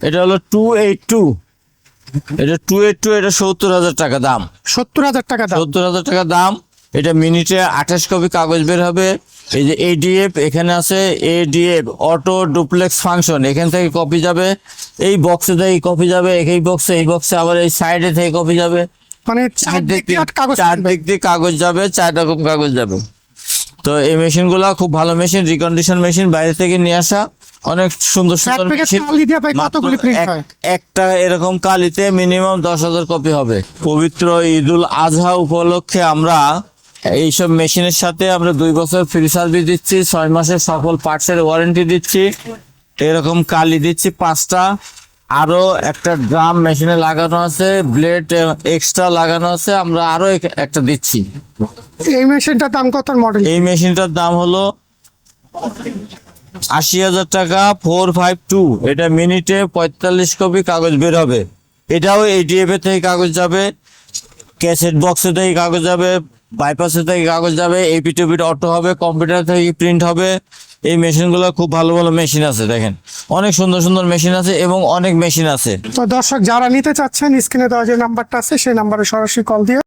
এটা হলো 282, এটা 282, এটা 70,000 টাকা দাম। 70,000 টাকা দাম। 70,000 টাকা দাম। এটা মিনিটে 28 কপি কাগজ বের হবে। এই যে এডিএফ এখানে আছে, এডিএফ অটো ডুপ্লেক্স ফাংশন, এখান থেকে কপি যাবে এই বক্সে থেকে কপি যাবে, এই বক্সে, এই বক্সে আবার এই সাইডে থেকে কপি যাবে, মানে চার দিক দিয়ে কাগজ চার দিক দিয়ে কাগজ যাবে, 4 রকম কাগজ যাবে। তো এই মেশিনগুলো খুব ভালো মেশিন, রিকন্ডিশন মেশিন, বাইরে থেকে নিয়ে আসা, অনেক সুন্দর সুন্দর মেশিন। কতগুলি প্রিন্ট হয়? একটা এরকম কালিতে মিনিমাম 10,000 কপি হবে। পবিত্র ঈদুল আজহা উপলক্ষে আমরা এইসব মেশিনের সাথে আমরা 2 বছর ফ্রি সার্ভিস দিচ্ছি, 6 মাসের সকল পার্টসের ওয়ারেন্টি দিচ্ছি, এরকম কালি দিচ্ছি 5টা। আরো একটা ড্রাম মেশিনে লাগানো আছে, ব্লেড এক্সট্রা লাগানো আছে, আমরা আরো একটা দিচ্ছি। এই মেশিনটার দাম কত? মডেল এই মেশিনটার দাম হলো 80,000 টাকা, 452। এটা মিনিটে 45 কপি কাগজ বের হবে। এটাও এডিএফ এর থেকে কাগজ যাবে, ক্যাসেট বক্সে থেকে কাগজ যাবে, বাইপাসে থেকে কাগজ যাবে, এপি টু বিট অটো হবে, কম্পিউটার থেকে প্রিন্ট হবে। এই মেশিনগুলো খুব ভালো ভালো মেশিন আছে, দেখেন অনেক সুন্দর সুন্দর মেশিন আছে এবং অনেক মেশিন আছে। তো দর্শক যারা নিতে চাচ্ছেন, স্ক্রিনে দেওয়া যে নাম্বারটা আছে সেই নাম্বারে সরাসরি কল দিয়ে